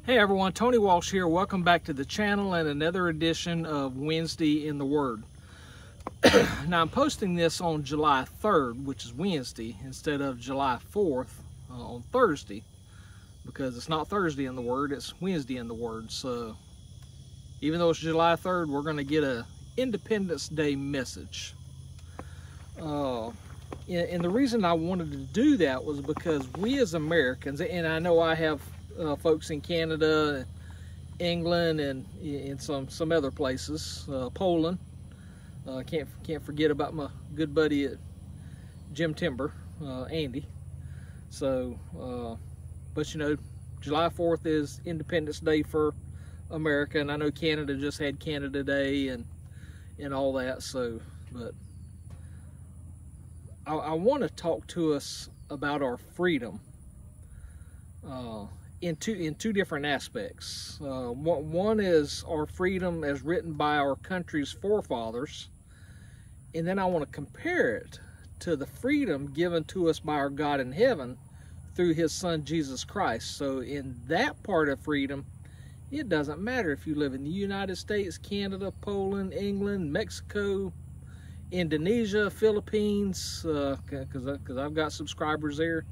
Hey everyone, Tony Walsh here. Welcome back to the channel and another edition of Wednesday in the Word. Now I'm posting this on July 3rd, which is Wednesday, instead of July 4th on Thursday, because it's not Thursday in the Word, it's Wednesday in the Word. So even though it's July 3rd, we're going to get a Independence Day message. And the reason I wanted to do that was because we as Americans, and I know I have folks in Canada, England, and in some other places, Poland. Can't forget about my good buddy at Jim Timber, Andy. So, but you know, July 4th is Independence Day for America, and I know Canada just had Canada Day and all that. So, but I want to talk to us about our freedom. In two different aspects. One is our freedom as written by our country's forefathers, and then I want to compare it to the freedom given to us by our God in heaven through his son Jesus Christ. So in that part of freedom, it doesn't matter if you live in the United States, Canada, Poland, England, Mexico, Indonesia, Philippines, because I've got subscribers there.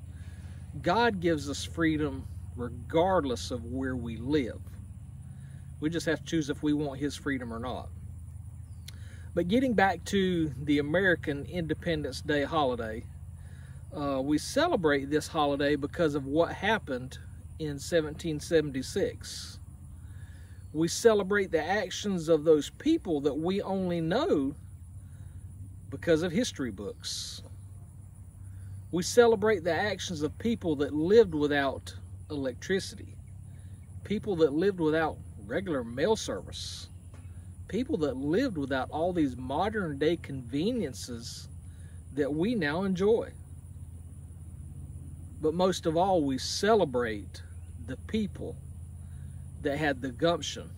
God gives us freedom regardless of where we live. We just have to choose if we want his freedom or not. But getting back to the American Independence Day holiday, we celebrate this holiday because of what happened in 1776. We celebrate the actions of those people that we only know because of history books. We celebrate the actions of people that lived without electricity, people that lived without regular mail service, people that lived without all these modern day conveniences that we now enjoy. But most of all, we celebrate the people that had the gumption,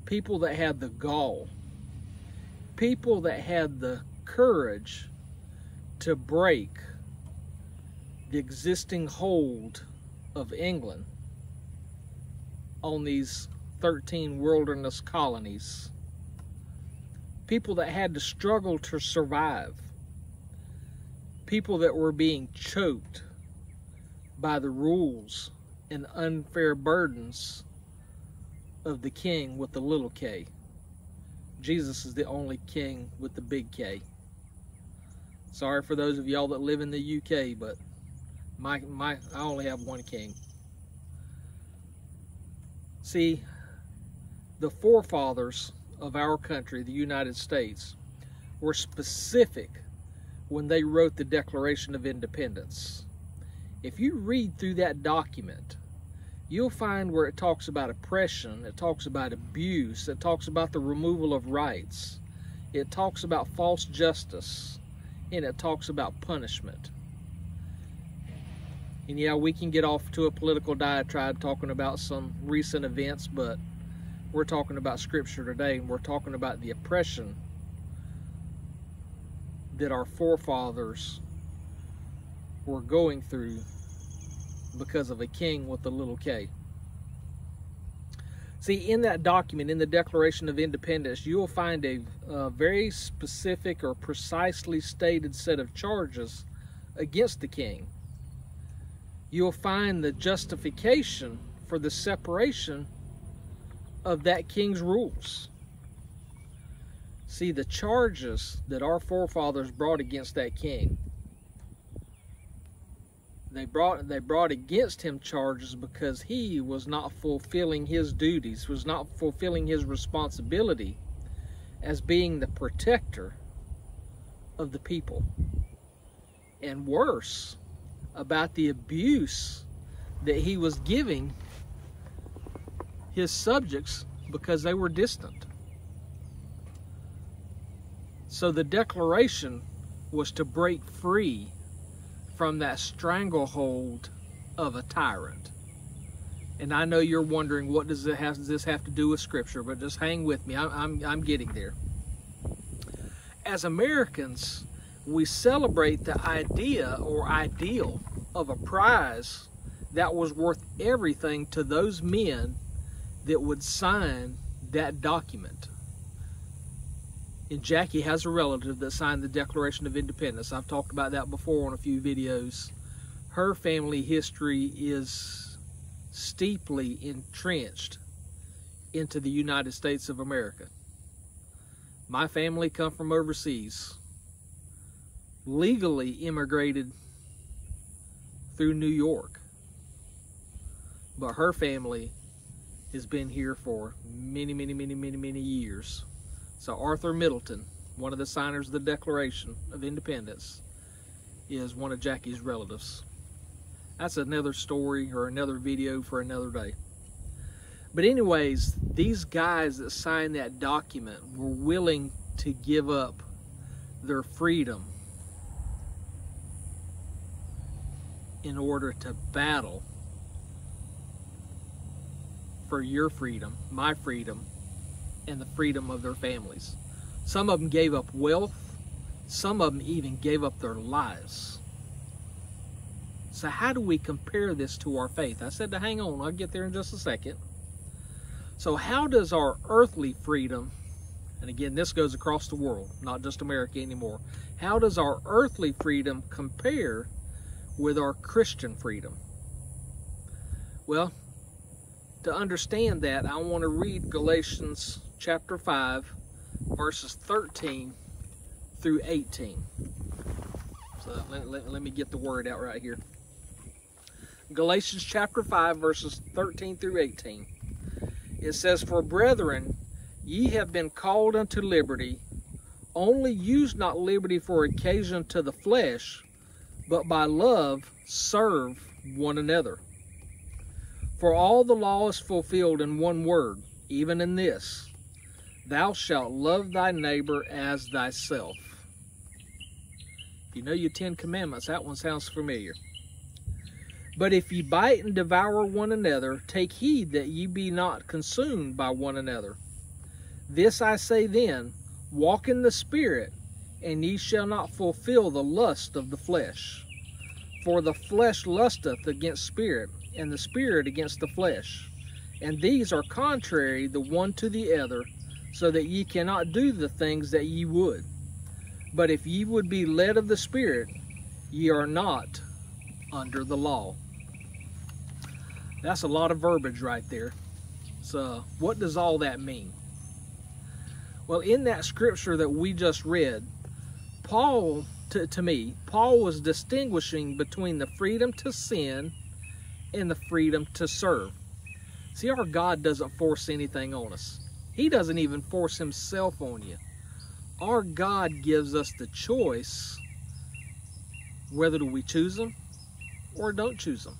people that had the gall, people that had the courage to break the existing hold of England on these 13 wilderness colonies. People that had to struggle to survive. People that were being choked by the rules and unfair burdens of the king with the little K. Jesus is the only king with the big K. Sorry for those of y'all that live in the UK, but I only have one king. See, the forefathers of our country, the United States, were specific when they wrote the Declaration of Independence. If you read through that document, you'll find where it talks about oppression, it talks about abuse, it talks about the removal of rights, it talks about false justice, and it talks about punishment. And yeah, we can get off to a political diatribe talking about some recent events, but we're talking about Scripture today, and we're talking about the oppression that our forefathers were going through because of a king with a little K. See, in that document, in the Declaration of Independence, you'll find a very specific or precisely stated set of charges against the king. You'll find the justification for the separation of that king's rules. See, the charges that our forefathers brought against that king, they brought against him charges because he was not fulfilling his duties, was not fulfilling his responsibility as being the protector of the people. And worse, about the abuse that he was giving his subjects because they were distant. So the declaration was to break free from that stranglehold of a tyrant. And I know you're wondering, what does this have to do with Scripture? But just hang with me. I'm getting there. As Americans, we celebrate the idea or ideal of a prize that was worth everything to those men that would sign that document. And Jackie has a relative that signed the Declaration of Independence. I've talked about that before on a few videos. Her family history is steeply entrenched into the United States of America. My family come from overseas, legally immigrated through New York, but her family has been here for many years. So Arthur Middleton, one of the signers of the Declaration of Independence, is one of Jackie's relatives. That's another story or another video for another day. But anyways, these guys that signed that document were willing to give up their freedom in order to battle for your freedom, my freedom, and the freedom of their families. Some of them gave up wealth. Some of them even gave up their lives. So how do we compare this to our faith? I said to hang on, I'll get there in just a second. So how does our earthly freedom, and again, this goes across the world, not just America anymore. How does our earthly freedom compare with our Christian freedom? Well, to understand that, I want to read Galatians chapter 5, verses 13 through 18. So let me get the word out right here. Galatians chapter 5, verses 13 through 18. It says, "For brethren, ye have been called unto liberty. Only use not liberty for occasion to the flesh, but by love serve one another. For all the law is fulfilled in one word, even in this, thou shalt love thy neighbor as thyself." If you know your 10 Commandments, that one sounds familiar. "But if ye bite and devour one another, take heed that ye be not consumed by one another. This I say then, walk in the Spirit, and ye shall not fulfill the lust of the flesh. For the flesh lusteth against spirit, and the spirit against the flesh. And these are contrary the one to the other, so that ye cannot do the things that ye would. But if ye would be led of the Spirit, ye are not under the law." That's a lot of verbiage right there. So what does all that mean? Well, in that scripture that we just read, Paul, to me, Paul was distinguishing between the freedom to sin and the freedom to serve. See, our God doesn't force anything on us. He doesn't even force himself on you. Our God gives us the choice whether do we choose him or don't choose him.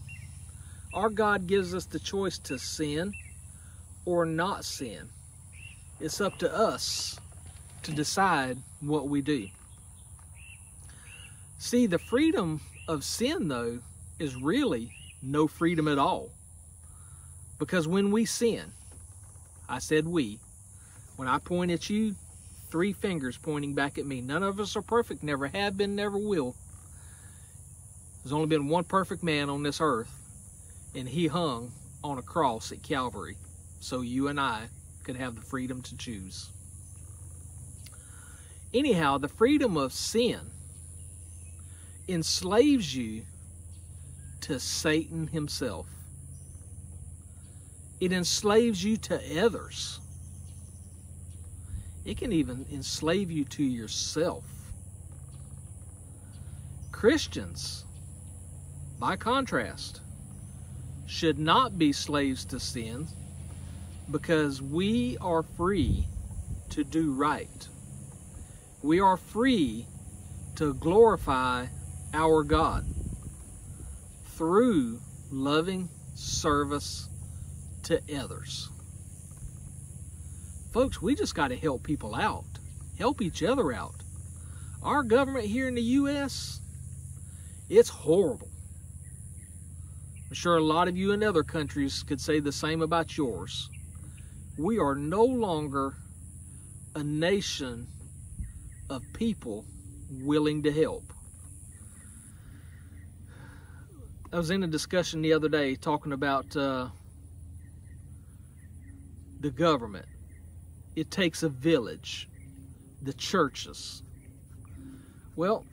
Our God gives us the choice to sin or not sin. It's up to us to decide what we do. See, the freedom of sin, though, is really no freedom at all. Because when we sin, I said we, when I point at you, 3 fingers pointing back at me. None of us are perfect, never have been, never will. There's only been one perfect man on this earth, and he hung on a cross at Calvary so you and I could have the freedom to choose. Anyhow, the freedom of sin enslaves you to Satan himself. It enslaves you to others. It can even enslave you to yourself. Christians, by contrast, should not be slaves to sin because we are free to do right. We are free to glorify our God through loving service to others. Folks, we just got to help people out, help each other out. Our government here in the U.S., it's horrible. I'm sure a lot of you in other countries could say the same about yours. We are no longer a nation of people willing to help. I was in a discussion the other day talking about the government. It takes a village, the churches. Well,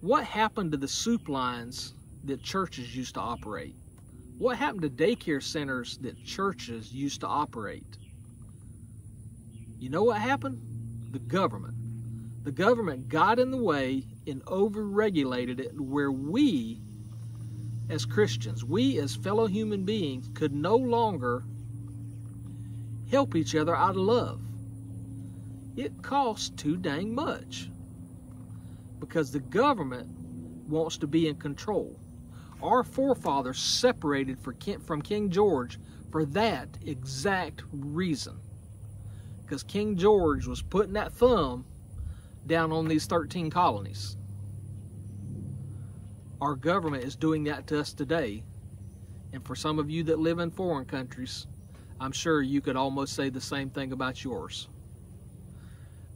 what happened to the soup lines that churches used to operate? What happened to daycare centers that churches used to operate? You know what happened? The government. The government got in the way and over-regulated it, where we, as Christians, we as fellow human beings, could no longer help each other out of love. It costs too dang much because the government wants to be in control. Our forefathers separated from King George for that exact reason, because King George was putting that thumb down on these 13 colonies. Our government is doing that to us today, and for some of you that live in foreign countries, I'm sure you could almost say the same thing about yours.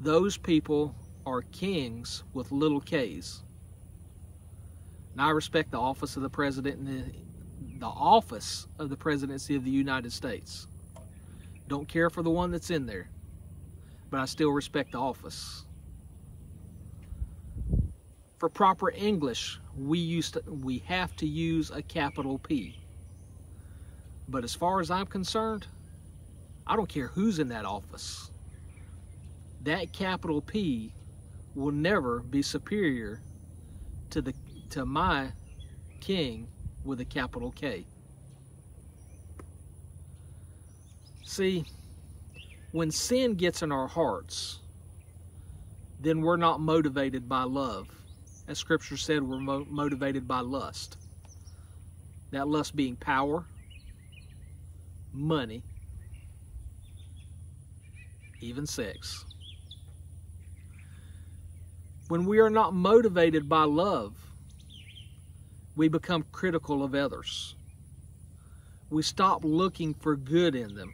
Those people are kings with little k's. Now, I respect the office of the president and the office of the presidency of the United States. Don't care for the one that's in there, but I still respect the office. For proper English, we have to use a capital P. But as far as I'm concerned, I don't care who's in that office. That capital P will never be superior to my king with a capital K. See, when sin gets in our hearts, then we're not motivated by love. As Scripture said, we're motivated by lust. That lust being power, money, even sex. When we are not motivated by love, we become critical of others. We stop looking for good in them,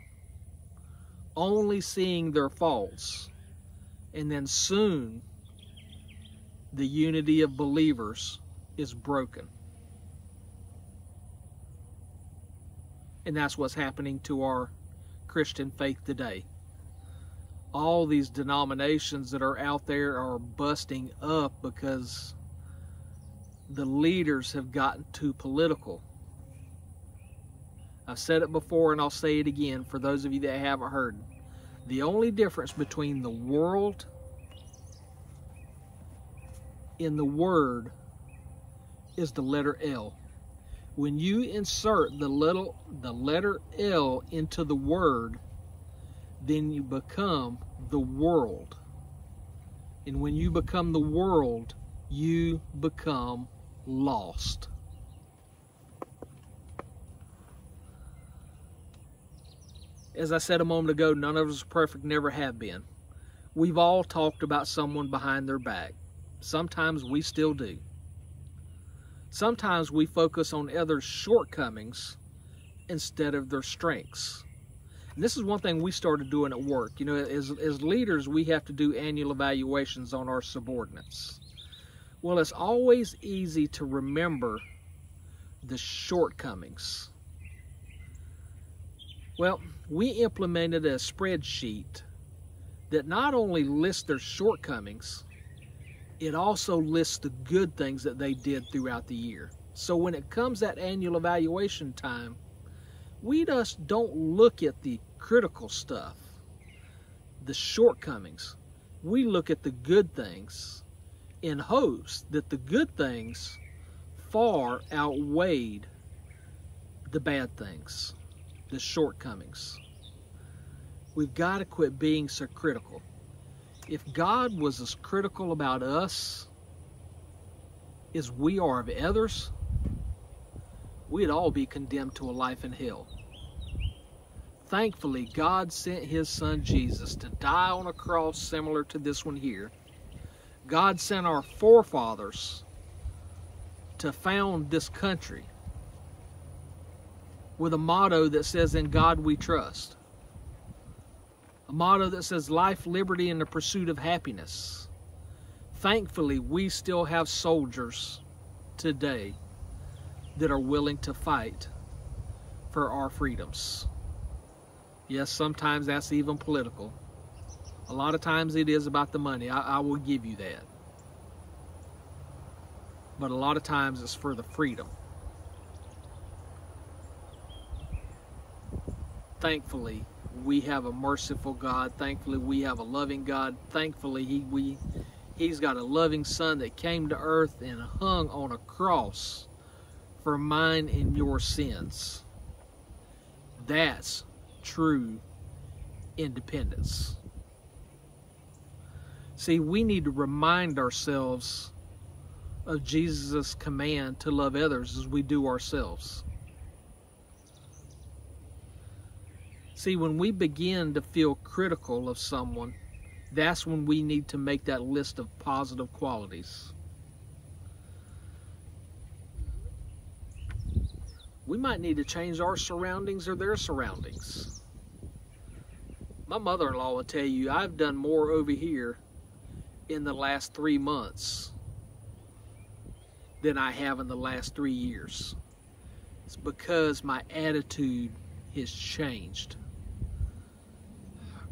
only seeing their faults, and then soon the unity of believers is broken. And that's what's happening to our Christian faith today. All these denominations that are out there are busting up because the leaders have gotten too political. I've said it before and I'll say it again for those of you that haven't heard. The only difference between the world and the word is the letter L. When you insert the letter L into the word, then you become the world. And when you become the world, you become lost. As I said a moment ago, none of us are perfect, never have been. We've all talked about someone behind their back. Sometimes we still do. Sometimes we focus on others' shortcomings instead of their strengths. And this is one thing we started doing at work. You know, as leaders, we have to do annual evaluations on our subordinates. Well, it's always easy to remember the shortcomings. Well, we implemented a spreadsheet that not only lists their shortcomings, it also lists the good things that they did throughout the year. So when it comes that annual evaluation time, we just don't look at the critical stuff, the shortcomings. We look at the good things in hopes that the good things far outweighed the bad things, the shortcomings. We've got to quit being so critical. If God was as critical about us as we are of others, we'd all be condemned to a life in hell. Thankfully, God sent His Son Jesus to die on a cross similar to this one here. God sent our forefathers to found this country with a motto that says, "In God we trust." A motto that says, "Life, liberty, and the pursuit of happiness." Thankfully, we still have soldiers today that are willing to fight for our freedoms. Yes, sometimes that's even political. A lot of times it is about the money. I will give you that. But a lot of times it's for the freedom. Thankfully, we have a merciful God. Thankfully, we have a loving God. Thankfully, He's got a loving Son that came to earth and hung on a cross for mine and your sins. That's true independence. See, we need to remind ourselves of Jesus' command to love others as we do ourselves. See, when we begin to feel critical of someone, that's when we need to make that list of positive qualities. We might need to change our surroundings or their surroundings. My mother-in-law will tell you, I've done more over here in the last 3 months than I have in the last 3 years. It's because my attitude has changed.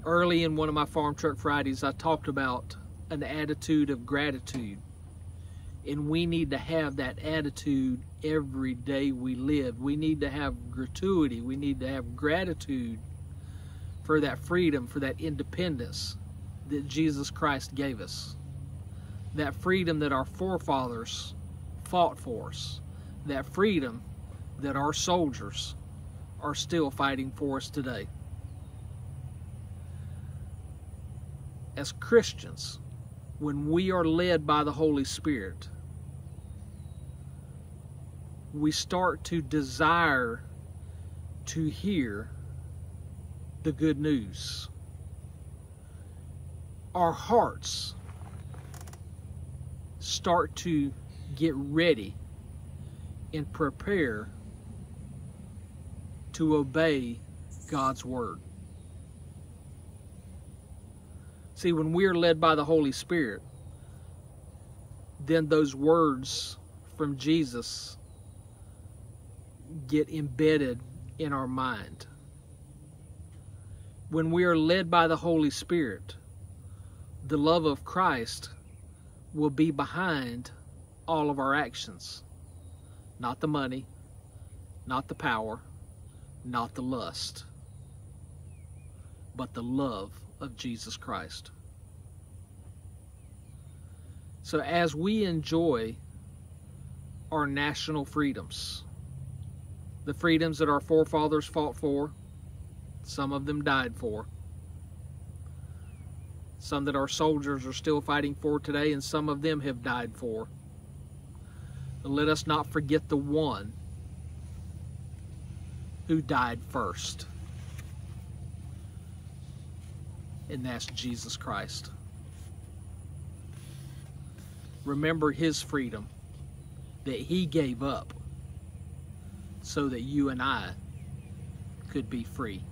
Early in one of my Farm Truck Fridays, I talked about an attitude of gratitude. And we need to have that attitude every day we live. We need to have gratuity. We need to have gratitude for that freedom, for that independence that Jesus Christ gave us. That freedom that our forefathers fought for us. That freedom that our soldiers are still fighting for us today. As Christians, when we are led by the Holy Spirit, we start to desire to hear the good news. Our hearts start to get ready and prepare to obey God's word. See, when we are led by the Holy Spirit, then those words from Jesus get embedded in our mind. When we are led by the Holy Spirit, the love of Christ will be behind all of our actions. Not the money, not the power, not the lust, but the love of Jesus Christ. So as we enjoy our national freedoms, the freedoms that our forefathers fought for, some of them died for, some that our soldiers are still fighting for today, and some of them have died for. But let us not forget the one who died first, and that's Jesus Christ. Remember his freedom that he gave up so that you and I could be free.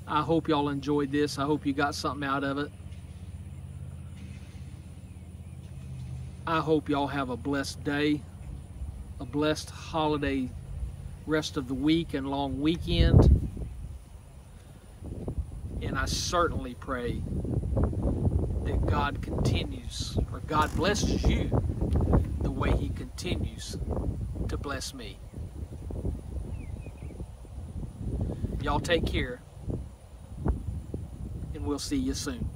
I hope y'all enjoyed this. I hope you got something out of it. I hope y'all have a blessed day, a blessed holiday rest of the week and long weekend. And I certainly pray that God continues, or God blesses you the way he continues to bless me. Y'all take care, and we'll see you soon.